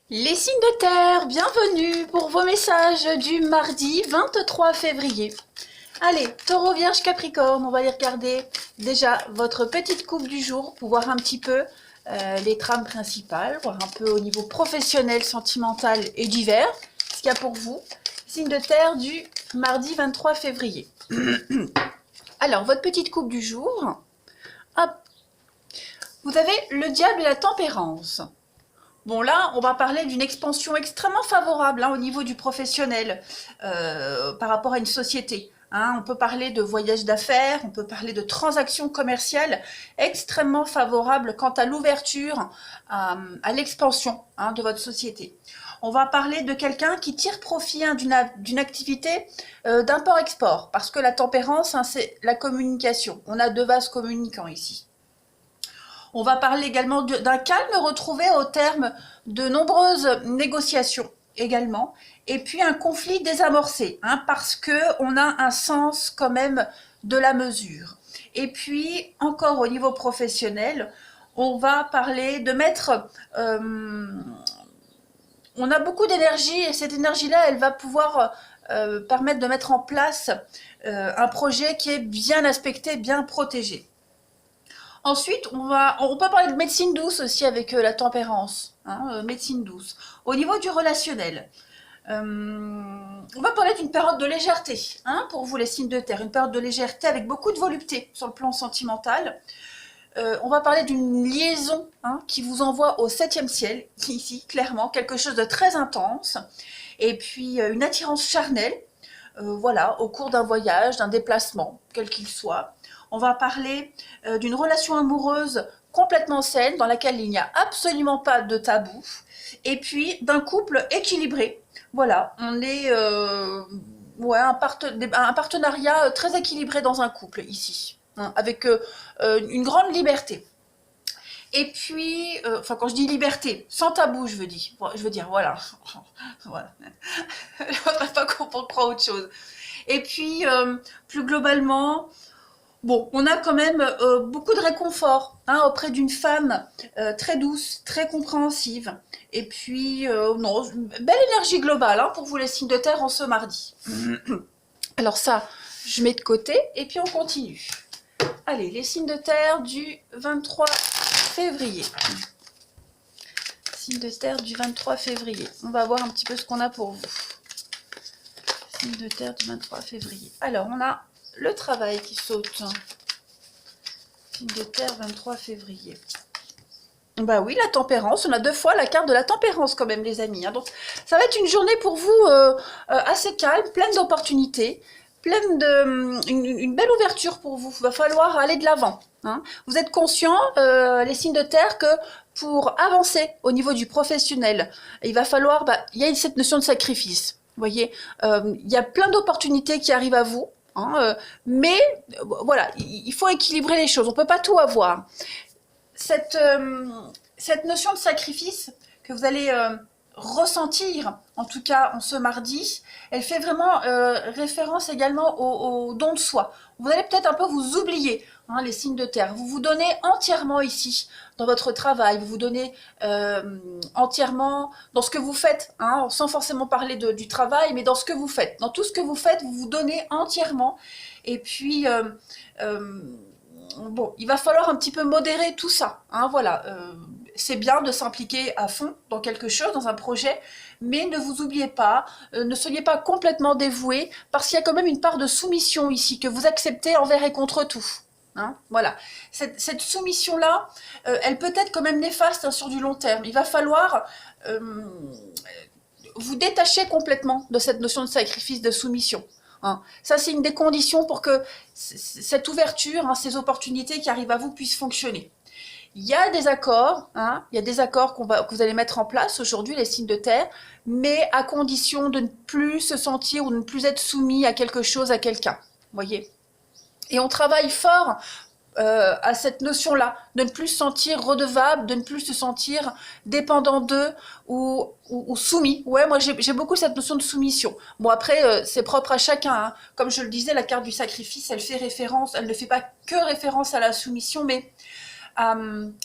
Les signes de terre, bienvenue pour vos messages du mardi 23 février. Allez, Taureau, Vierge, Capricorne, on va aller regarder déjà votre petite coupe du jour pour voir un petit peu les trames principales, voir un peu au niveau professionnel, sentimental et divers, ce qu'il y a pour vous. Signe de terre du mardi 23 février. Alors, votre petite coupe du jour, hop, vous avez le diable et la tempérance. Bon là, on va parler d'une expansion extrêmement favorable au niveau du professionnel par rapport à une société. On peut parler de voyage d'affaires, on peut parler de transactions commerciales extrêmement favorables quant à l'ouverture, à l'expansion de votre société. On va parler de quelqu'un qui tire profit d'une activité d'import-export, parce que la tempérance, c'est la communication. On a deux vases communicants ici. On va parler également d'un calme retrouvé au terme de nombreuses négociations également, et puis un conflit désamorcé, parce qu'on a un sens quand même de la mesure. Et puis, encore au niveau professionnel, on va parler de mettre... on a beaucoup d'énergie, et cette énergie-là, elle va pouvoir permettre de mettre en place un projet qui est bien aspecté, bien protégé. Ensuite, on peut parler de médecine douce aussi avec la tempérance, médecine douce. Au niveau du relationnel, on va parler d'une période de légèreté, pour vous les signes de terre, une période de légèreté avec beaucoup de volupté sur le plan sentimental. On va parler d'une liaison qui vous envoie au 7e ciel, ici, clairement, quelque chose de très intense, et puis une attirance charnelle, voilà, au cours d'un voyage, d'un déplacement, quel qu'il soit. On va parler d'une relation amoureuse complètement saine, dans laquelle il n'y a absolument pas de tabou, et puis d'un couple équilibré. Voilà, on est un partenariat très équilibré dans un couple ici, avec une grande liberté. Et puis, quand je dis liberté, sans tabou, je veux dire, voilà. Voilà. Je ne voudrais pas qu'on croit autre chose. Et puis, plus globalement, bon, on a quand même beaucoup de réconfort auprès d'une femme très douce, très compréhensive. Et puis, non, belle énergie globale pour vous les signes de terre en ce mardi. Alors ça, je mets de côté et puis on continue. Allez, les signes de terre du 23 février. Signes de terre du 23 février. On va voir un petit peu ce qu'on a pour vous. Signes de terre du 23 février. Alors, on a le travail qui saute. Signe de terre, 23 février. Bah oui, la tempérance. On a deux fois la carte de la tempérance quand même, les amis. Donc, ça va être une journée pour vous assez calme, pleine d'opportunités, pleine une belle ouverture pour vous. Il va falloir aller de l'avant. Vous êtes conscients, les signes de terre, que pour avancer au niveau du professionnel, il va falloir... il y a cette notion de sacrifice. Vous voyez, il y a plein d'opportunités qui arrivent à vous. Mais voilà, il faut équilibrer les choses, on ne peut pas tout avoir. Cette notion de sacrifice que vous allez ressentir, en tout cas en ce mardi, elle fait vraiment référence également au don de soi. Vous allez peut-être un peu vous oublier, les signes de terre. Vous vous donnez entièrement ici, dans votre travail, vous vous donnez entièrement dans ce que vous faites, sans forcément parler du travail, mais dans ce que vous faites. Dans tout ce que vous faites, vous vous donnez entièrement. Et puis, bon, il va falloir un petit peu modérer tout ça. Voilà, c'est bien de s'impliquer à fond dans quelque chose, dans un projet, mais ne vous oubliez pas, ne soyez pas complètement dévoués, parce qu'il y a quand même une part de soumission ici, que vous acceptez envers et contre tout. Voilà, cette soumission-là, elle peut être quand même néfaste sur du long terme. Il va falloir vous détacher complètement de cette notion de sacrifice, de soumission. Ça, c'est une des conditions pour que cette ouverture, ces opportunités qui arrivent à vous puissent fonctionner. Il y a des accords, il y a des accords que vous allez mettre en place aujourd'hui, les signes de terre, mais à condition de ne plus se sentir ou de ne plus être soumis à quelque chose, à quelqu'un. Voyez. Et on travaille fort à cette notion-là, de ne plus se sentir redevable, de ne plus se sentir dépendant d'eux ou soumis. Ouais, moi j'ai beaucoup cette notion de soumission. Bon après, c'est propre à chacun. Comme je le disais, la carte du sacrifice, elle ne fait pas que référence à la soumission, mais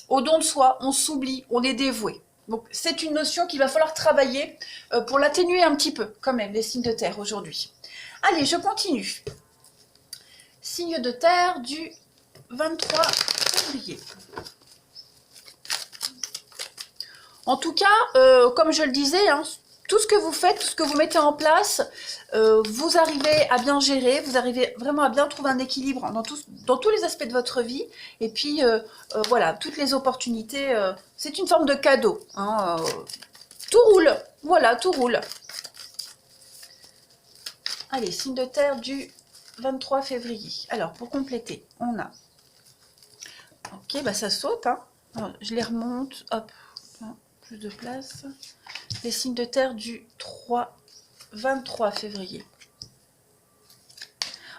au don de soi, on s'oublie, on est dévoué. Donc c'est une notion qu'il va falloir travailler pour l'atténuer un petit peu, quand même, les signes de terre aujourd'hui. Allez, je continue. Signe de terre du 23 février. En tout cas, comme je le disais, hein, tout ce que vous faites, tout ce que vous mettez en place, vous arrivez à bien gérer, vous arrivez vraiment à bien trouver un équilibre dans tous les aspects de votre vie. Et puis, voilà, toutes les opportunités, c'est une forme de cadeau. Hein, tout roule, voilà, tout roule. Allez, signe de terre du 23 février. Alors, pour compléter, on a... Ok, bah ça saute, hein. Alors, je les remonte, hop, plus de place. Les signes de terre du 23 février.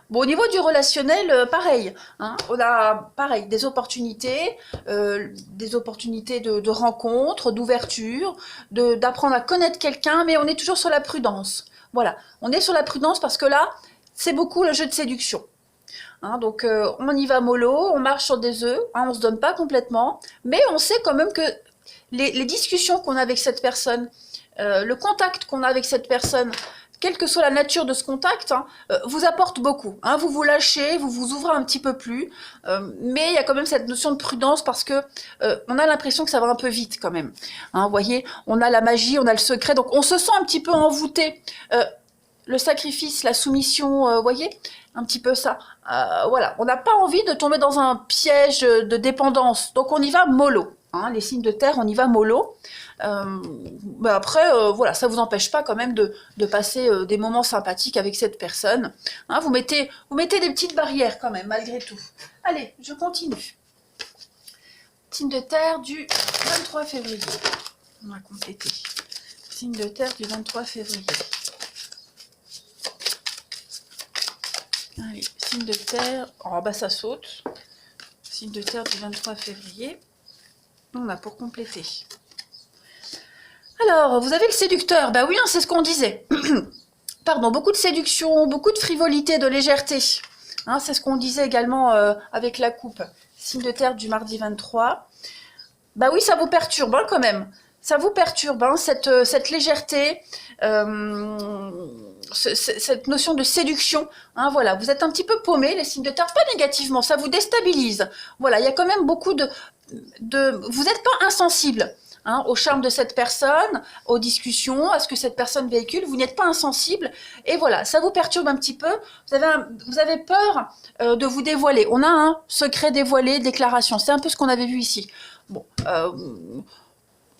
Bon, au niveau du relationnel, pareil, hein, on a pareil, des opportunités de rencontres, d'ouverture, d'apprendre à connaître quelqu'un, mais on est toujours sur la prudence. Voilà, on est sur la prudence parce que là, c'est beaucoup le jeu de séduction. Hein, donc, on y va mollo, on marche sur des œufs, hein, on ne se donne pas complètement, mais on sait quand même que les discussions qu'on a avec cette personne, le contact qu'on a avec cette personne, quelle que soit la nature de ce contact, hein, vous apporte beaucoup. Hein, vous vous lâchez, vous vous ouvrez un petit peu plus, mais il y a quand même cette notion de prudence parce que on a l'impression que ça va un peu vite quand même. Hein, vous voyez, on a la magie, on a le secret, donc on se sent un petit peu envoûté. Le sacrifice, la soumission, voyez, un petit peu ça. Voilà, on n'a pas envie de tomber dans un piège de dépendance, donc on y va mollo. Hein, les signes de terre, on y va mollo. Bah après, voilà, ça vous empêche pas quand même de passer des moments sympathiques avec cette personne. Hein, vous mettez des petites barrières quand même, malgré tout. Allez, je continue. Signe de terre du 23 février. On va compléter. Signe de terre du 23 février. Allez, signe de terre. Oh bah ça saute. Signe de terre du 23 février. On a pour compléter. Alors, vous avez le séducteur. Bah oui, hein, c'est ce qu'on disait. Pardon, beaucoup de séduction, beaucoup de frivolité, de légèreté. Hein, c'est ce qu'on disait également avec la coupe. Signe de terre du mardi 23. Bah oui, ça vous perturbe hein, quand même. Ça vous perturbe, hein, cette légèreté, cette notion de séduction. Hein, voilà, vous êtes un petit peu paumé, les signes de terre, pas négativement, ça vous déstabilise. Voilà, il y a quand même beaucoup vous n'êtes pas insensible. Hein, au charme de cette personne, aux discussions, à ce que cette personne véhicule, vous n'êtes pas insensible, et voilà, ça vous perturbe un petit peu, vous avez peur de vous dévoiler. On a un secret dévoilé, déclaration, c'est un peu ce qu'on avait vu ici. Bon,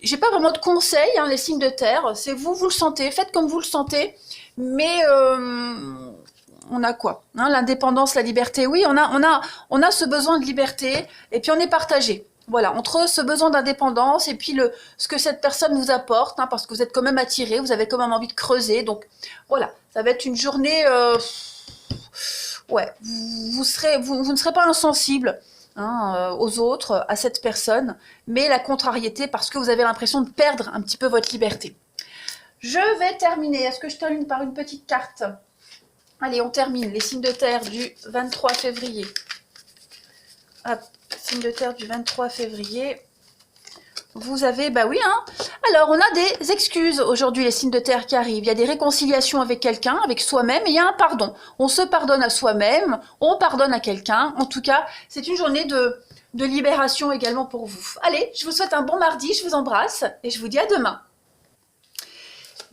j'ai pas vraiment de conseils, hein, les signes de terre, c'est vous le sentez, faites comme vous le sentez, mais on a quoi hein, l'indépendance, la liberté, oui, on a ce besoin de liberté, et puis on est partagé. Voilà, entre ce besoin d'indépendance et puis ce que cette personne vous apporte, hein, parce que vous êtes quand même attiré, vous avez quand même envie de creuser. Donc voilà, ça va être une journée, ouais, vous ne serez pas insensible hein, aux autres, à cette personne, mais la contrariété parce que vous avez l'impression de perdre un petit peu votre liberté. Je vais terminer. Est-ce que je termine par une petite carte? Allez, on termine. Les signes de terre du 23 février. Hop. Signe de terre du 23 février, vous avez, bah oui, hein. Alors on a des excuses aujourd'hui, les signes de terre qui arrivent, il y a des réconciliations avec quelqu'un, avec soi-même, et il y a un pardon. On se pardonne à soi-même, on pardonne à quelqu'un, en tout cas, c'est une journée de libération également pour vous. Allez, je vous souhaite un bon mardi, je vous embrasse, et je vous dis à demain.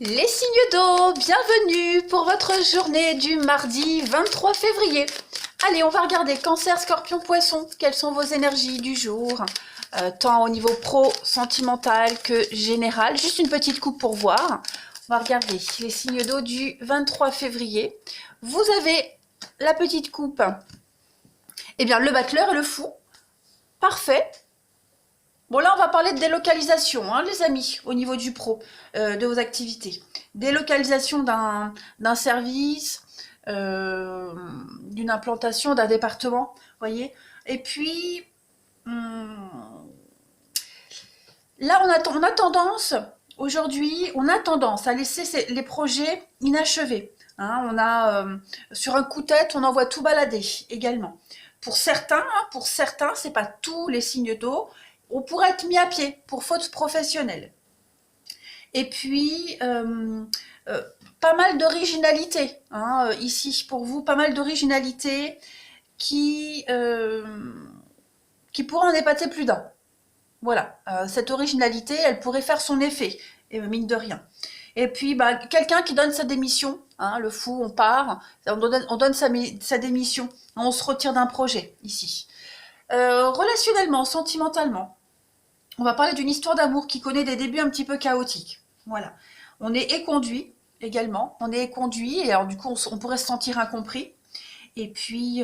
Les signes d'eau, bienvenue pour votre journée du mardi 23 février. Allez, on va regarder Cancer, Scorpion, Poisson. Quelles sont vos énergies du jour tant au niveau pro, sentimental que général. Juste une petite coupe pour voir. On va regarder les signes d'eau du 23 février. Vous avez la petite coupe. Eh bien, le battleur et le fou. Parfait. Bon, là, on va parler de délocalisation, hein, les amis, au niveau du pro, de vos activités. Délocalisation d'un service, d'une implantation, d'un département, voyez. Et puis, là, on a tendance, aujourd'hui, on a tendance à laisser les projets inachevés. Hein, on a, sur un coup de tête, on envoie tout balader également. Pour certains, c'est pas tous les signes d'eau, on pourrait être mis à pied pour faute professionnelle. Et puis, euh, pas mal d'originalité, hein, ici pour vous, pas mal d'originalité qui, euh, qui pourra en épater plus d'un. Voilà, cette originalité, elle pourrait faire son effet, et mine de rien. Et puis, bah, quelqu'un qui donne sa démission, hein, le fou, on part, on donne sa démission, on se retire d'un projet, ici. Relationnellement, sentimentalement, on va parler d'une histoire d'amour qui connaît des débuts un petit peu chaotiques. Voilà. On est éconduit également, on est éconduit, et alors du coup, on pourrait se sentir incompris. Et puis,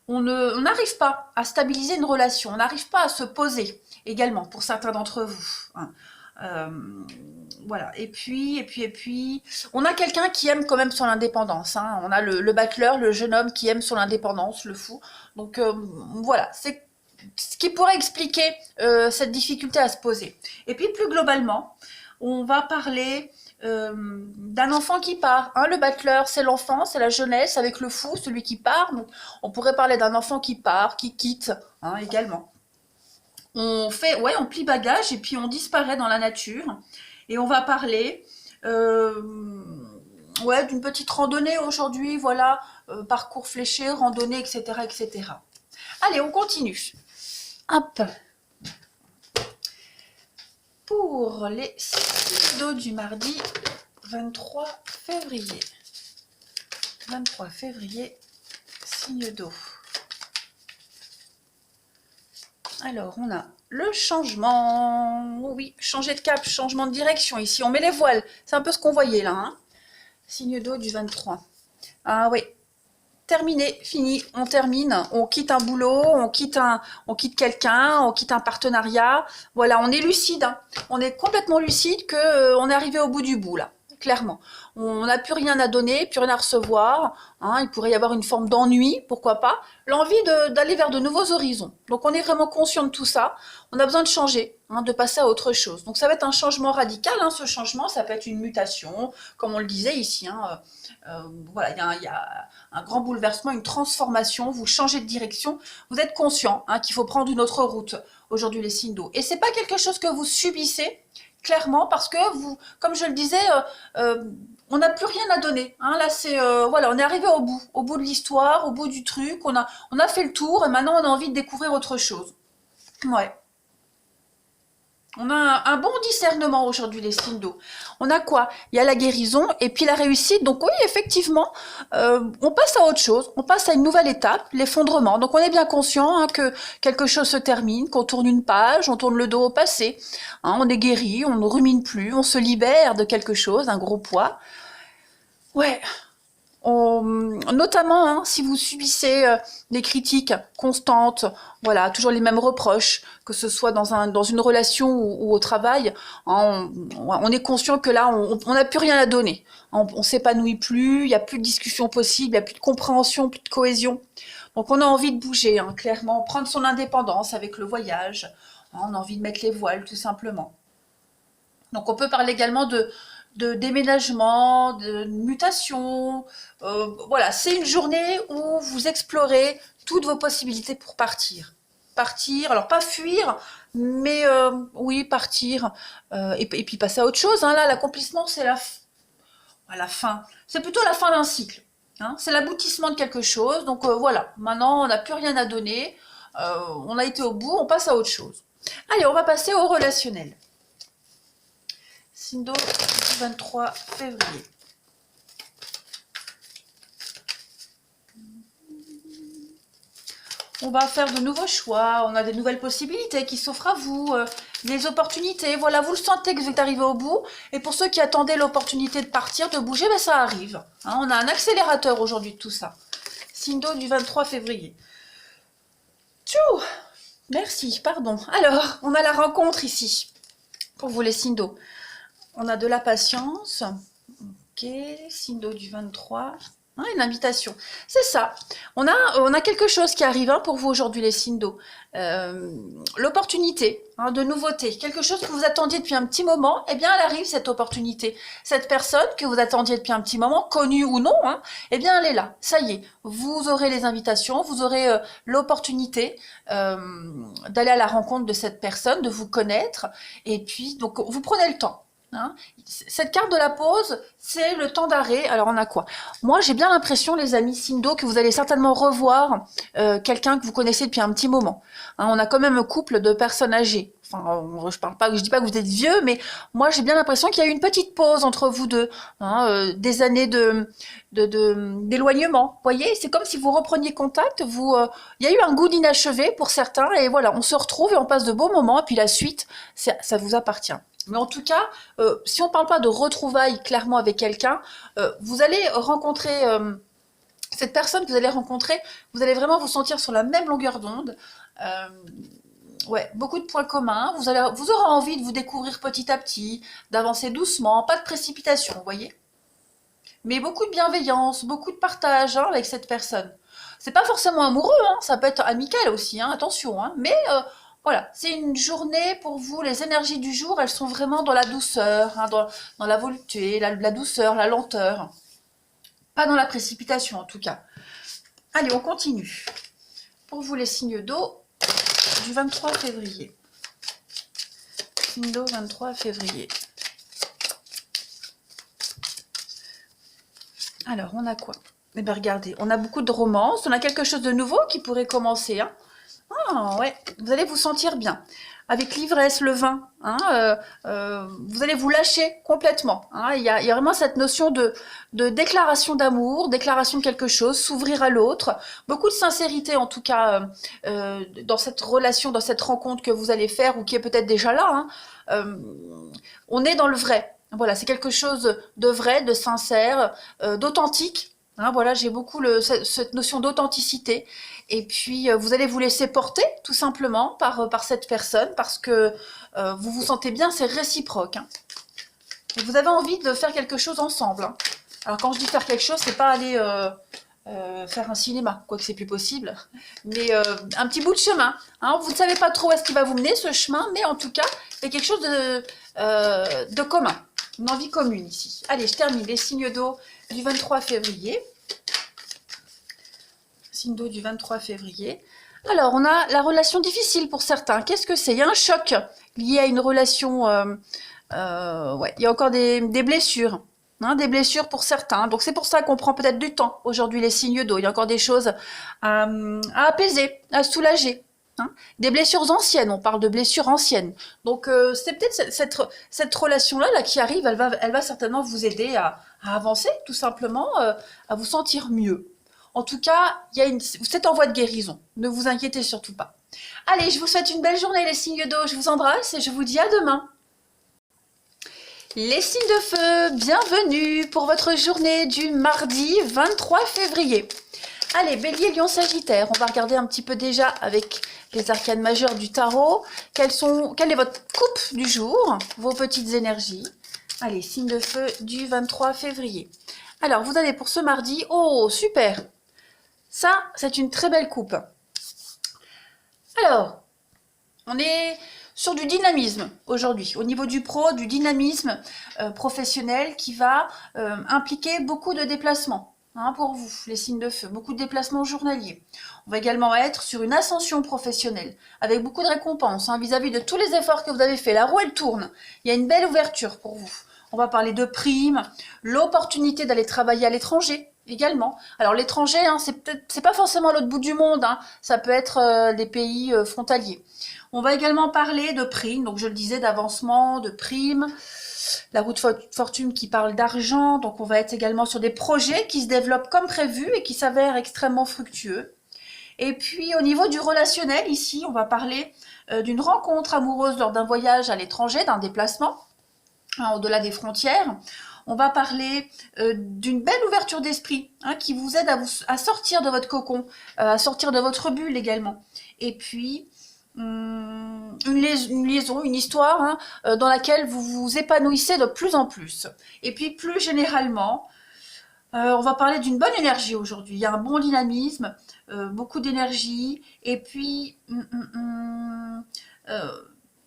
on n'arrive pas à stabiliser une relation, on n'arrive pas à se poser également pour certains d'entre vous, hein. Euh, voilà. Et puis, on a quelqu'un qui aime quand même son indépendance, hein. On a le battleur, le jeune homme qui aime son indépendance, le fou. Donc voilà, c'est ce qui pourrait expliquer cette difficulté à se poser. Et puis plus globalement, on va parler d'un enfant qui part, hein. Le battleur, c'est l'enfant, c'est la jeunesse, avec le fou, celui qui part. Donc, on pourrait parler d'un enfant qui part, qui quitte, hein, également. On plie bagage et puis on disparaît dans la nature. Et on va parler, d'une petite randonnée aujourd'hui, voilà, parcours fléché, randonnée, etc., etc. Allez, on continue. Hop. Pour les signes d'eau du mardi 23 février. 23 février, signe d'eau. Alors, on a le changement. Oui, changer de cap, changement de direction. Ici, on met les voiles. C'est un peu ce qu'on voyait là, hein. Signe d'eau du 23. Ah oui. Terminé, fini, on termine, on quitte un boulot, on quitte quelqu'un, on quitte un partenariat. Voilà, on est lucide, hein. On est complètement lucide que on est arrivé au bout du bout là, clairement. On n'a plus rien à donner, plus rien à recevoir, hein. Il pourrait y avoir une forme d'ennui, pourquoi pas. L'envie d'aller vers de nouveaux horizons. Donc on est vraiment conscient de tout ça. On a besoin de changer, hein, de passer à autre chose. Donc ça va être un changement radical, hein. Ce changement, ça peut être une mutation, comme on le disait ici, hein. Voilà, il y a un grand bouleversement, une transformation, vous changez de direction, vous êtes conscient, hein, qu'il faut prendre une autre route aujourd'hui les signes d'eau. Et c'est pas quelque chose que vous subissez, clairement, parce que vous, comme je le disais, on n'a plus rien à donner, hein. Là, c'est voilà, on est arrivé au bout de l'histoire, au bout du truc, on a fait le tour et maintenant on a envie de découvrir autre chose. Ouais. On a un bon discernement aujourd'hui, les signes d'eau. On a quoi? Il y a la guérison et puis la réussite. Donc oui, effectivement, on passe à autre chose. On passe à une nouvelle étape, l'effondrement. Donc on est bien conscient, hein, que quelque chose se termine, qu'on tourne une page, on tourne le dos au passé. Hein, on est guéri, on ne rumine plus, on se libère de quelque chose, un gros poids. Ouais, notamment, hein, si vous subissez des critiques constantes, voilà, toujours les mêmes reproches, que ce soit dans une relation ou au travail, hein, on est conscient que là, on n'a plus rien à donner. On s'épanouit plus, il n'y a plus de discussion possible, il n'y a plus de compréhension, plus de cohésion. Donc on a envie de bouger, hein, clairement, prendre son indépendance avec le voyage. Hein, on a envie de mettre les voiles, tout simplement. Donc on peut parler également de déménagement, de mutation. Voilà, c'est une journée où vous explorez toutes vos possibilités pour partir. Partir, alors pas fuir, mais oui, partir. Et puis passer à autre chose, hein. Là, l'accomplissement, c'est la fin. C'est plutôt la fin d'un cycle, hein. C'est l'aboutissement de quelque chose. Donc voilà, maintenant, on n'a plus rien à donner. On a été au bout, on passe à autre chose. Allez, on va passer au relationnel. Signe d'eau du 23 février. On va faire de nouveaux choix, on a des nouvelles possibilités qui s'offrent à vous, des opportunités. Voilà, vous le sentez que vous êtes arrivé au bout. Et pour ceux qui attendaient l'opportunité de partir, de bouger, ben ça arrive. Hein, on a un accélérateur aujourd'hui de tout ça. Signe d'eau du 23 février. Tchou! Merci, pardon. Alors, on a la rencontre ici, pour vous les signes d'eau. On a de la patience. Ok, signe d'eau du 23. Hein, une invitation. C'est ça. On a quelque chose qui arrive, hein, pour vous aujourd'hui, les signes d'eau. L'opportunité, hein, de nouveauté. Quelque chose que vous attendiez depuis un petit moment. Eh bien, elle arrive, cette opportunité. Cette personne que vous attendiez depuis un petit moment, connue ou non, hein, eh bien, elle est là. Ça y est. Vous aurez les invitations, vous aurez l'opportunité d'aller à la rencontre de cette personne, de vous connaître. Et puis, donc, vous prenez le temps. Hein. Cette carte de la pause, c'est le temps d'arrêt. Alors on a quoi? Moi j'ai bien l'impression, les amis signes d'eau, que vous allez certainement revoir quelqu'un que vous connaissez depuis un petit moment. Hein, on a quand même un couple de personnes d'énergie. Enfin, je dis pas que vous êtes vieux, mais moi j'ai bien l'impression qu'il y a eu une petite pause entre vous deux, hein, des années d'éloignement. Vous voyez, c'est comme si vous repreniez contact. Il y a eu un goût d'inachevé pour certains, et voilà, on se retrouve et on passe de beaux moments. Et puis la suite, ça vous appartient. Mais en tout cas, si on ne parle pas de retrouvailles clairement avec quelqu'un, vous allez rencontrer cette personne que vous allez rencontrer, vous allez vraiment vous sentir sur la même longueur d'onde. Euh, ouais, beaucoup de points communs. Vous aurez envie de vous découvrir petit à petit, d'avancer doucement, pas de précipitation, vous voyez. Mais beaucoup de bienveillance, beaucoup de partage, hein, avec cette personne. C'est pas forcément amoureux, hein, ça peut être amical aussi, hein, attention. Hein, mais voilà, c'est une journée pour vous. Les énergies du jour, elles sont vraiment dans la douceur, hein, dans la volupté, la douceur, la lenteur. Pas dans la précipitation en tout cas. Allez, on continue. Pour vous, les signes d'eau du 23 février. Signe d'eau 23 février. Alors, on a quoi? Eh bien, regardez, on a beaucoup de romances, on a quelque chose de nouveau qui pourrait commencer. Hein. Ah, ouais, vous allez vous sentir bien. Avec l'ivresse, le vin, hein, vous allez vous lâcher complètement. Hein. Il y a vraiment cette notion de déclaration d'amour, déclaration de quelque chose, s'ouvrir à l'autre. Beaucoup de sincérité, en tout cas, dans cette relation, dans cette rencontre que vous allez faire ou qui est peut-être déjà là. Hein. On est dans le vrai. Voilà, c'est quelque chose de vrai, de sincère, d'authentique. Hein, voilà, j'ai beaucoup cette notion d'authenticité. Et puis, vous allez vous laisser porter, tout simplement, par cette personne, parce que vous vous sentez bien, c'est réciproque. Hein. Et vous avez envie de faire quelque chose ensemble. Hein. Alors, quand je dis faire quelque chose, c'est pas aller faire un cinéma, quoique c'est plus possible, mais un petit bout de chemin. Hein. Vous ne savez pas trop où est-ce qu'il va vous mener, ce chemin, mais en tout cas, il y a quelque chose de commun. Une envie commune ici. Allez, je termine les signes d'eau du 23 février. Signe d'eau du 23 février. Alors, on a la relation difficile pour certains. Qu'est-ce que c'est? Il y a un choc lié à une relation. Ouais, il y a encore des blessures. Hein, des blessures pour certains. Donc, c'est pour ça qu'on prend peut-être du temps aujourd'hui, les signes d'eau. Il y a encore des choses à apaiser, à soulager. Hein. Des blessures anciennes, on parle de blessures anciennes. Donc c'est peut-être cette relation-là là, qui arrive, elle va certainement vous aider à avancer, tout simplement, à vous sentir mieux. En tout cas, vous êtes en voie de guérison, ne vous inquiétez surtout pas. Allez, je vous souhaite une belle journée les signes d'eau, je vous embrasse et je vous dis à demain. Les signes de feu, bienvenue pour votre journée du mardi 23 février. Allez, Bélier, Lion, Sagittaire, on va regarder un petit peu déjà avec les arcanes majeures du tarot. Quelle est votre coupe du jour, vos petites énergies? Allez, signe de feu du 23 février. Alors, vous avez pour ce mardi, oh, super! Ça, c'est une très belle coupe. Alors, on est sur du dynamisme aujourd'hui, au niveau du pro, du dynamisme professionnel qui va impliquer beaucoup de déplacements. Hein, pour vous, les signes de feu, beaucoup de déplacements journaliers. On va également être sur une ascension professionnelle, avec beaucoup de récompenses vis-à-vis de tous les efforts que vous avez faits. La roue, elle tourne. Il y a une belle ouverture pour vous. On va parler de primes, l'opportunité d'aller travailler à l'étranger également. Alors l'étranger, hein, c'est pas forcément l'autre bout du monde, hein, ça peut être des pays frontaliers. On va également parler de primes, donc je le disais, d'avancement, de primes. La roue de fortune qui parle d'argent, donc on va être également sur des projets qui se développent comme prévu et qui s'avèrent extrêmement fructueux. Et puis au niveau du relationnel, ici, on va parler d'une rencontre amoureuse lors d'un voyage à l'étranger, d'un déplacement, hein, au-delà des frontières. On va parler d'une belle ouverture d'esprit hein, qui vous aide à sortir de votre cocon, à sortir de votre bulle également. Et puis, une liaison, une histoire hein, dans laquelle vous vous épanouissez de plus en plus. Et puis plus généralement, on va parler d'une bonne énergie aujourd'hui. Il y a un bon dynamisme, beaucoup d'énergie, et puis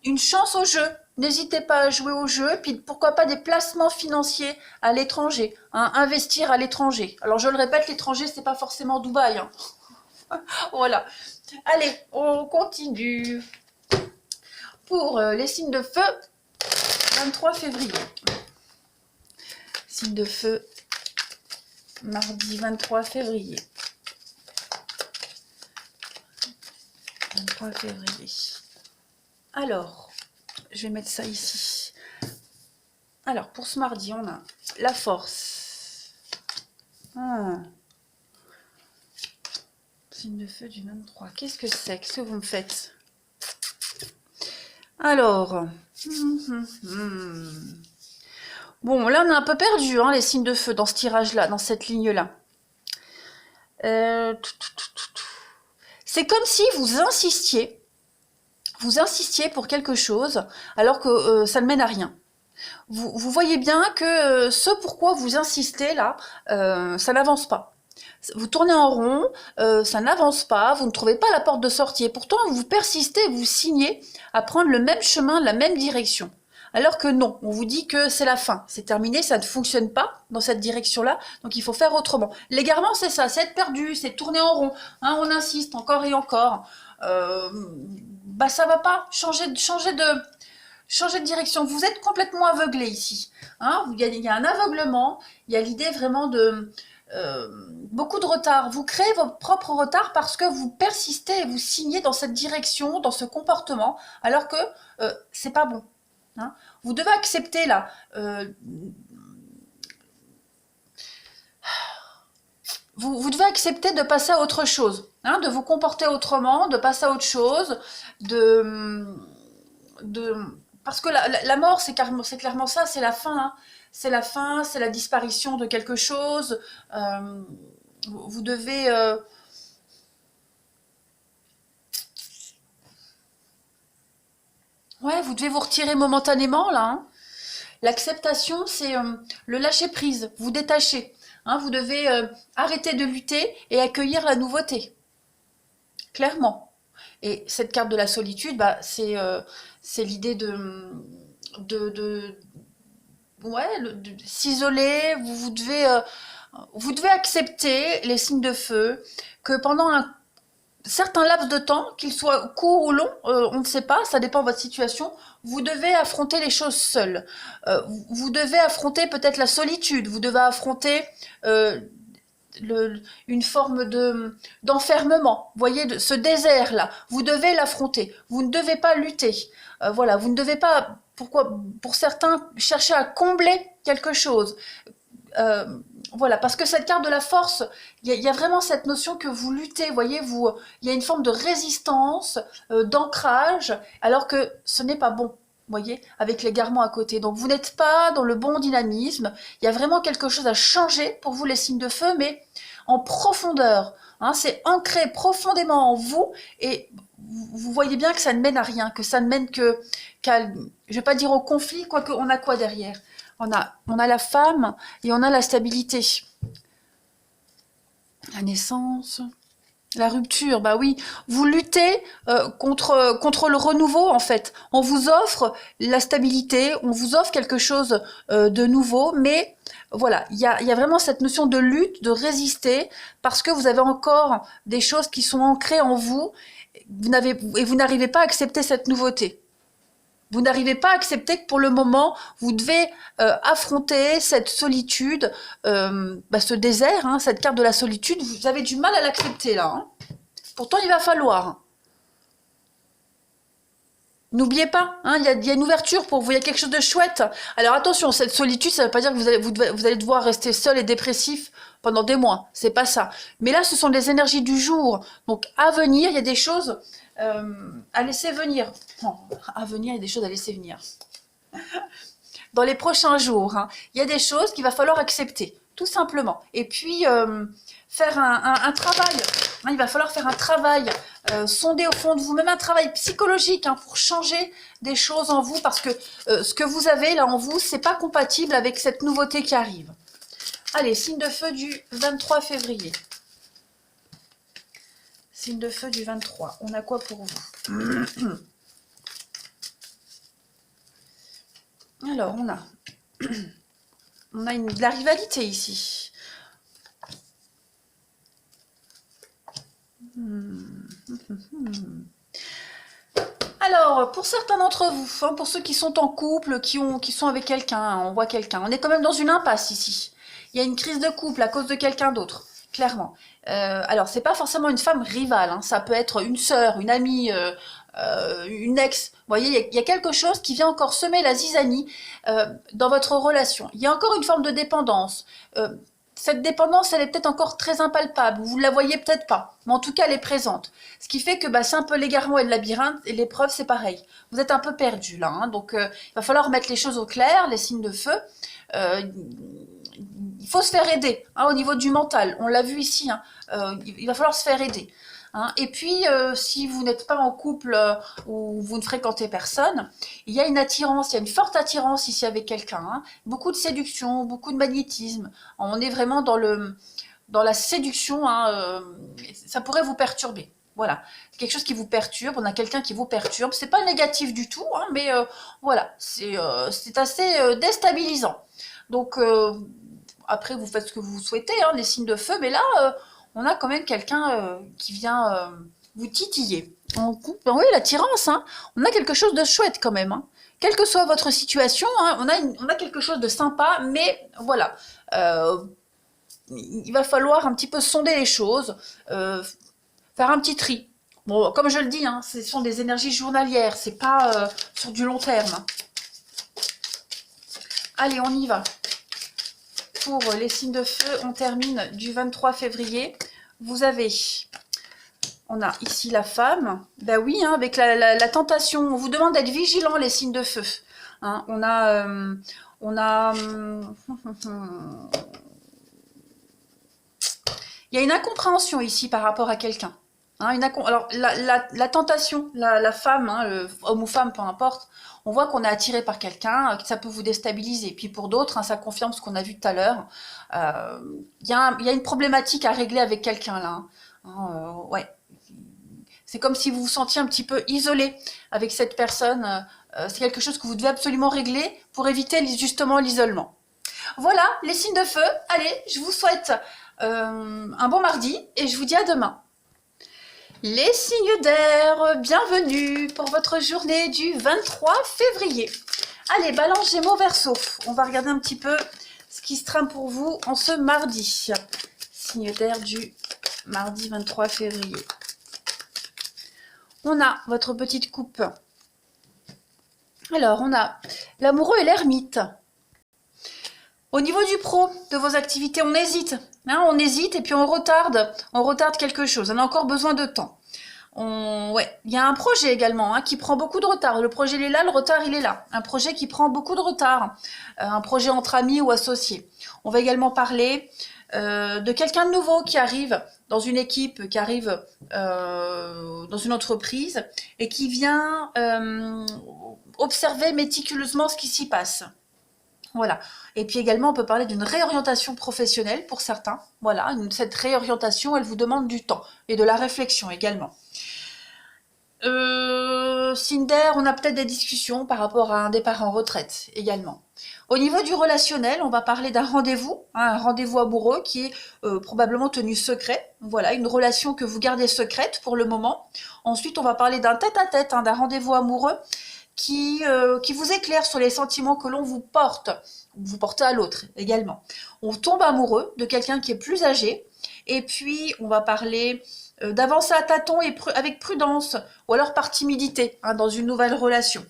une chance au jeu. N'hésitez pas à jouer au jeu, puis pourquoi pas des placements financiers à l'étranger, hein, investir à l'étranger. Alors je le répète, l'étranger c'est pas forcément Dubaï. Hein. Voilà. Allez, on continue. Pour les signes de feu, 23 février. Signe de feu, mardi 23 février. 23 février. Alors, je vais mettre ça ici. Alors, pour ce mardi, on a la force. Signe de feu du 23. Qu'est-ce que c'est? Qu'est-ce que vous me faites? Alors, bon, là, on a un peu perdu, hein, les signes de feu dans ce tirage-là, dans cette ligne-là. C'est comme si vous insistiez pour quelque chose, alors que ça ne mène à rien. Vous voyez bien que ce pourquoi vous insistez là, ça n'avance pas. Vous tournez en rond, ça n'avance pas, vous ne trouvez pas la porte de sortie. Et pourtant, vous persistez, vous signez à prendre le même chemin, la même direction. Alors que non, on vous dit que c'est la fin, c'est terminé, ça ne fonctionne pas dans cette direction-là, donc il faut faire autrement. L'égarement, c'est ça, c'est être perdu, c'est tourner en rond. Hein, on insiste encore et encore. Bah ça va pas, changer de direction. Vous êtes complètement aveuglé ici. Hein, il y a un aveuglement, il y a l'idée vraiment de beaucoup de retard. Vous créez votre propre retard parce que vous persistez et vous signez dans cette direction, dans ce comportement, alors que c'est pas bon. Hein. Vous devez accepter là. Vous devez accepter de passer à autre chose, hein, de vous comporter autrement, de passer à autre chose, parce que la mort, c'est clairement ça, c'est la fin. Hein. C'est la fin, c'est la disparition de quelque chose. Vous devez... Ouais, vous devez vous retirer momentanément, là. Hein. L'acceptation, c'est le lâcher-prise, vous détacher. Hein, vous devez arrêter de lutter et accueillir la nouveauté. Clairement. Et cette carte de la solitude, bah, c'est l'idée de s'isoler. Vous devez accepter les signes de feu, que pendant un certain laps de temps, qu'il soit court ou long, on ne sait pas, ça dépend de votre situation, vous devez affronter les choses seuls. Vous devez affronter peut-être la solitude, vous devez affronter une forme d'enfermement. Vous voyez, ce désert-là, vous devez l'affronter. Vous ne devez pas lutter. Voilà, vous ne devez pas, pour certains, chercher à combler quelque chose. Voilà, parce que cette carte de la force, il y a vraiment cette notion que vous luttez, voyez, il y a une forme de résistance, d'ancrage, alors que ce n'est pas bon, voyez, avec l'égarement à côté. Donc vous n'êtes pas dans le bon dynamisme, il y a vraiment quelque chose à changer pour vous les signes de feu, mais en profondeur, hein, c'est ancré profondément en vous, et vous voyez bien que ça ne mène à rien, que ça ne mène qu'à, je vais pas dire au conflit, quoique on a quoi derrière? On a la femme et on a la stabilité. La naissance, la rupture, bah oui. Vous luttez contre le renouveau, en fait. On vous offre la stabilité, on vous offre quelque chose de nouveau, mais voilà, il y a vraiment cette notion de lutte, de résister, parce que vous avez encore des choses qui sont ancrées en vous, et vous n'arrivez pas à accepter cette nouveauté. Vous n'arrivez pas à accepter que pour le moment, vous devez affronter cette solitude, ce désert, hein, cette carte de la solitude. Vous avez du mal à l'accepter là. Hein. Pourtant, il va falloir. N'oubliez pas, hein, il y a une ouverture pour vous, il y a quelque chose de chouette. Alors attention, cette solitude, ça ne veut pas dire que vous allez devoir rester seul et dépressif pendant des mois. C'est pas ça. Mais là, ce sont les énergies du jour. Donc à venir, il y a des choses à laisser venir. Non, à venir, il y a des choses à laisser venir. Dans les prochains jours, hein, il y a des choses qu'il va falloir accepter, tout simplement. Et puis, faire un travail. Hein, il va falloir faire un travail, sonder au fond de vous, même un travail psychologique, hein, pour changer des choses en vous, parce que ce que vous avez là en vous, c'est pas compatible avec cette nouveauté qui arrive. Allez, signe de feu du 23 février. Signe de feu du 23. On a quoi pour vous? Alors, on a de la rivalité ici. Alors, pour certains d'entre vous, hein, pour ceux qui sont en couple, qui sont avec quelqu'un, hein, on voit quelqu'un, on est quand même dans une impasse ici. Il y a une crise de couple à cause de quelqu'un d'autre, clairement. Alors, c'est pas forcément une femme rivale, hein, ça peut être une sœur, une amie, une ex. Vous voyez, il y a quelque chose qui vient encore semer la zizanie dans votre relation. Il y a encore une forme de dépendance. Cette dépendance, elle est peut-être encore très impalpable, vous ne la voyez peut-être pas, mais en tout cas, elle est présente. Ce qui fait que bah, c'est un peu l'égarement et le labyrinthe, et l'épreuve, c'est pareil. Vous êtes un peu perdu là, hein, donc il va falloir mettre les choses au clair, les signes de feu. Euh, il faut se faire aider hein, au niveau du mental, on l'a vu ici, hein, il va falloir se faire aider. Hein. Et puis, si vous n'êtes pas en couple ou vous ne fréquentez personne, il y a une attirance, il y a une forte attirance ici avec quelqu'un. Hein. Beaucoup de séduction, beaucoup de magnétisme. On est vraiment dans la séduction. Hein, ça pourrait vous perturber. Voilà, c'est quelque chose qui vous perturbe. On a quelqu'un qui vous perturbe. C'est pas négatif du tout, hein, mais voilà, c'est assez déstabilisant. Donc après, vous faites ce que vous souhaitez, hein, les signes de feu, mais là, on a quand même quelqu'un qui vient vous titiller. Ben oui, l'attirance, hein. On a quelque chose de chouette quand même. Hein. Quelle que soit votre situation, hein, on a quelque chose de sympa, mais voilà. Il va falloir un petit peu sonder les choses, faire un petit tri. Bon, comme je le dis, hein, ce sont des énergies journalières, c'est pas sur du long terme. Hein. Allez, on y va. Pour les signes de feu, on termine du 23 février. On a ici la femme. Ben oui, hein, avec la tentation. On vous demande d'être vigilant, les signes de feu. Hein, il y a une incompréhension ici par rapport à quelqu'un. Hein, alors, la tentation, la femme, hein, homme ou femme, peu importe, on voit qu'on est attiré par quelqu'un, que ça peut vous déstabiliser. Puis pour d'autres, hein, ça confirme ce qu'on a vu tout à l'heure. Il y a une problématique à régler avec quelqu'un là. Hein, ouais. C'est comme si vous vous sentiez un petit peu isolé avec cette personne. C'est quelque chose que vous devez absolument régler pour éviter justement l'isolement. Voilà, les signes de feu. Allez, je vous souhaite un bon mardi et je vous dis à demain. Les signes d'air, bienvenue pour votre journée du 23 février. Allez, Balance, Gémeaux, Verseau. On va regarder un petit peu ce qui se trame pour vous en ce mardi. Signe d'air du mardi 23 février. On a votre petite coupe. Alors, on a l'amoureux et l'ermite. Au niveau du pro, de vos activités, on hésite. Hein, on hésite et puis on retarde quelque chose. On a encore besoin de temps. Ouais. Il y a un projet également hein, qui prend beaucoup de retard. Le projet il est là, le retard il est là. Un projet qui prend beaucoup de retard. Un projet entre amis ou associés. On va également parler de quelqu'un de nouveau qui arrive dans une équipe, qui arrive dans une entreprise et qui vient observer méticuleusement ce qui s'y passe. Voilà. Et puis également, on peut parler d'une réorientation professionnelle pour certains. Voilà, cette réorientation, elle vous demande du temps et de la réflexion également. Signe d'air, on a peut-être des discussions par rapport à un départ en retraite également. Au niveau du relationnel, on va parler d'un rendez-vous, hein, un rendez-vous amoureux qui est probablement tenu secret. Voilà, une relation que vous gardez secrète pour le moment. Ensuite, on va parler d'un tête-à-tête, hein, d'un rendez-vous amoureux qui vous éclaire sur les sentiments que l'on vous porte. Vous portez à l'autre également. On tombe amoureux de quelqu'un qui est plus âgé. Et puis, on va parler d'avancer à tâtons et avec prudence, ou alors par timidité, hein, dans une nouvelle relation.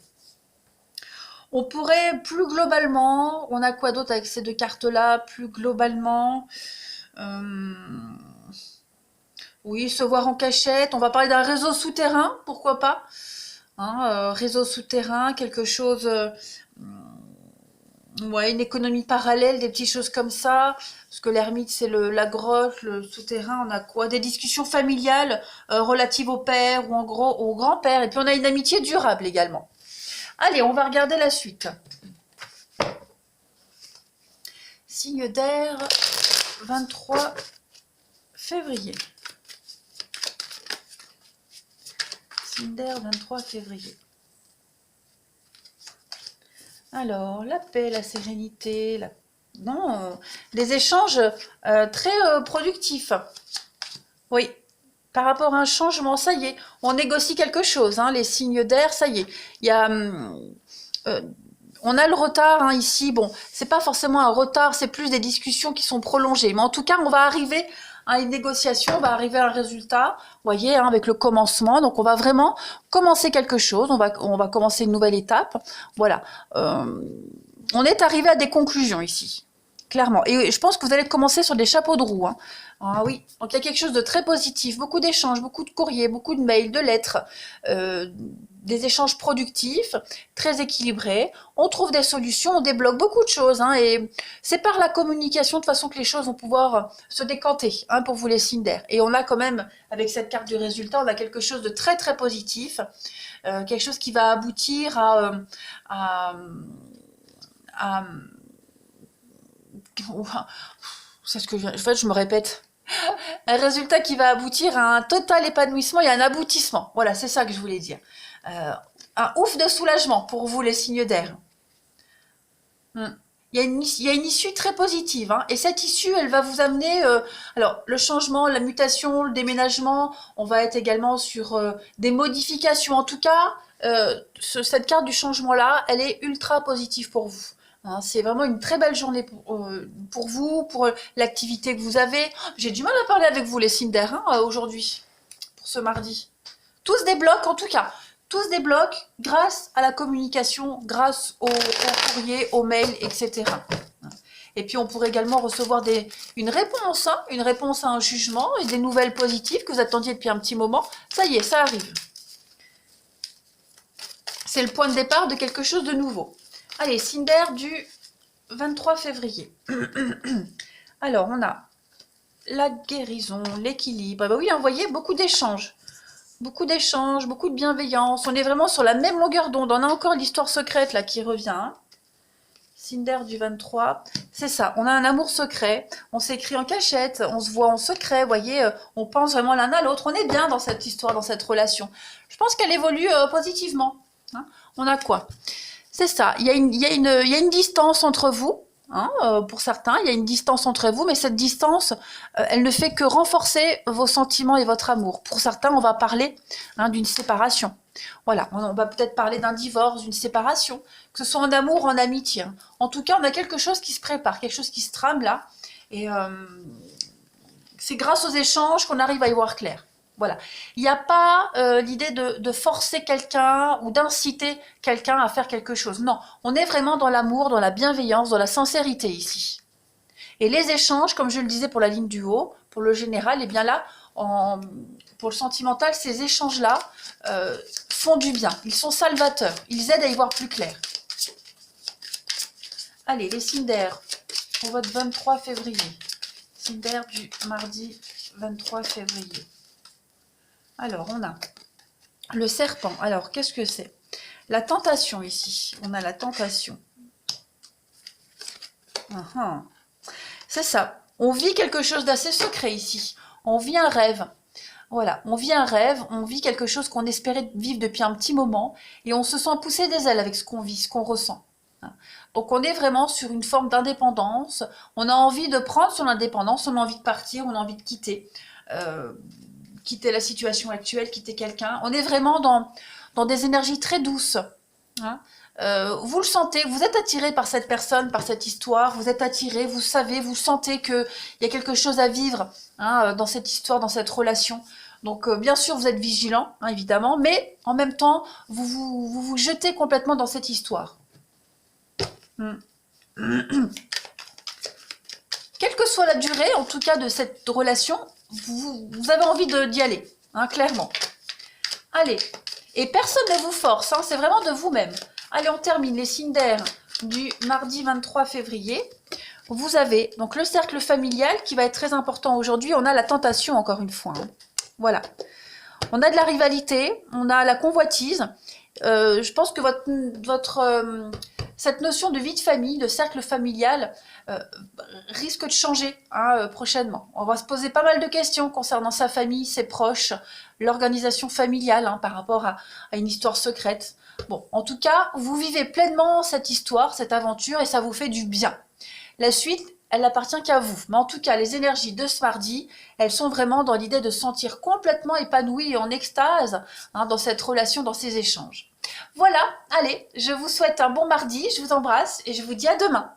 On pourrait plus globalement, on a quoi d'autre avec ces deux cartes-là, plus globalement oui, se voir en cachette, on va parler d'un réseau souterrain, pourquoi pas hein, réseau souterrain, quelque chose, ouais, une économie parallèle, des petites choses comme ça. Parce que l'ermite, c'est la grotte, le souterrain, on a quoi? Des discussions familiales relatives au père ou en gros au grand-père. Et puis on a une amitié durable également. Allez, on va regarder la suite. Signe d'air, 23 février. Signe d'air, 23 février. Alors, la paix, la sérénité, des échanges très productifs. Oui, par rapport à un changement, ça y est, on négocie quelque chose, hein, les signes d'air, ça y est. Il y a, euh, on a le retard hein, ici, bon, c'est pas forcément un retard, c'est plus des discussions qui sont prolongées. Mais en tout cas, on va arriver à une négociation, on va arriver à un résultat, vous voyez, hein, avec le commencement. Donc on va vraiment commencer quelque chose, on va commencer une nouvelle étape. Voilà, on est arrivé à des conclusions ici. Clairement. Et je pense que vous allez commencer sur des chapeaux de roue. Hein. Ah oui, donc il y a quelque chose de très positif, beaucoup d'échanges, beaucoup de courriers, beaucoup de mails, de lettres, des échanges productifs, très équilibrés. On trouve des solutions, on débloque beaucoup de choses. Hein, et c'est par la communication de façon que les choses vont pouvoir se décanter hein, pour vous les signes d'air. Et on a quand même, avec cette carte du résultat, on a quelque chose de très très positif, quelque chose qui va aboutir à c'est ce que en fait je me répète. Un résultat qui va aboutir à un total épanouissement et un aboutissement. Voilà, c'est ça que je voulais dire. Un ouf de soulagement pour vous les signes d'air. Il y a une issue très positive. Hein, et cette issue, elle va vous amener... alors, le changement, la mutation, le déménagement, on va être également sur des modifications. En tout cas, cette carte du changement-là, elle est ultra positive pour vous. Hein, c'est vraiment une très belle journée pour vous, pour l'activité que vous avez. J'ai du mal à parler avec vous, les signes d'air, hein, aujourd'hui, pour ce mardi. Tout se débloque, en tout cas. Tout se débloque grâce à la communication, grâce au courrier, aux mails, etc. Et puis, on pourrait également recevoir une réponse à un jugement et des nouvelles positives que vous attendiez depuis un petit moment. Ça y est, ça arrive. C'est le point de départ de quelque chose de nouveau. Allez, signe d'air du 23 février. Alors, on a la guérison, l'équilibre. Bah oui, vous voyez, beaucoup d'échanges. Beaucoup d'échanges, beaucoup de bienveillance. On est vraiment sur la même longueur d'onde. On a encore l'histoire secrète là qui revient. Hein. Signe d'air du 23. C'est ça, on a un amour secret. On s'écrit en cachette, on se voit en secret. Vous voyez, on pense vraiment l'un à l'autre. On est bien dans cette histoire, dans cette relation. Je pense qu'elle évolue positivement. Hein. On a quoi? C'est ça, il y a une distance entre vous, hein, pour certains, il y a une distance entre vous, mais cette distance, elle ne fait que renforcer vos sentiments et votre amour. Pour certains, on va parler hein, d'une séparation. Voilà, on va peut-être parler d'un divorce, d'une séparation, que ce soit en amour ou en amitié. Hein. En tout cas, on a quelque chose qui se prépare, quelque chose qui se trame là, et c'est grâce aux échanges qu'on arrive à y voir clair. Voilà. Il n'y a pas l'idée de forcer quelqu'un ou d'inciter quelqu'un à faire quelque chose. Non, on est vraiment dans l'amour, dans la bienveillance, dans la sincérité ici. Et les échanges, comme je le disais pour la ligne du haut, pour le général, et bien là, pour le sentimental, ces échanges-là font du bien. Ils sont salvateurs. Ils aident à y voir plus clair. Allez, les signes d'air pour votre 23 février. Signe d'air du mardi 23 février. Alors, on a le serpent. Alors, qu'est-ce que c'est? La tentation ici. On a la tentation. C'est ça. On vit quelque chose d'assez secret ici. On vit un rêve. Voilà, on vit un rêve, on vit quelque chose qu'on espérait vivre depuis un petit moment et on se sent pousser des ailes avec ce qu'on vit, ce qu'on ressent. Donc on est vraiment sur une forme d'indépendance. On a envie de prendre son indépendance, on a envie de partir, on a envie de quitter. Quitter la situation actuelle, quitter quelqu'un. On est vraiment dans des énergies très douces. Hein. Vous le sentez, vous êtes attiré par cette personne, par cette histoire, vous êtes attiré, vous savez, vous sentez qu'il y a quelque chose à vivre hein, dans cette histoire, dans cette relation. Donc bien sûr, vous êtes vigilant, hein, évidemment, mais en même temps, vous jetez complètement dans cette histoire. Quelle que soit la durée, en tout cas, de cette relation, vous avez envie d'y aller, hein, clairement. Allez, et personne ne vous force, hein, c'est vraiment de vous-même. Allez, on termine les signes d'air du mardi 23 février. Vous avez donc le cercle familial qui va être très important aujourd'hui. On a la tentation, encore une fois. Hein. Voilà. On a de la rivalité, on a la convoitise. Je pense que cette notion de vie de famille, de cercle familial, risque de changer hein, prochainement. On va se poser pas mal de questions concernant sa famille, ses proches, l'organisation familiale hein, par rapport à une histoire secrète. Bon, en tout cas, vous vivez pleinement cette histoire, cette aventure et ça vous fait du bien. La suite, elle n'appartient qu'à vous. Mais en tout cas, les énergies de ce mardi, elles sont vraiment dans l'idée de se sentir complètement épanoui et en extase hein, dans cette relation, dans ces échanges. Voilà, allez, je vous souhaite un bon mardi, je vous embrasse et je vous dis à demain.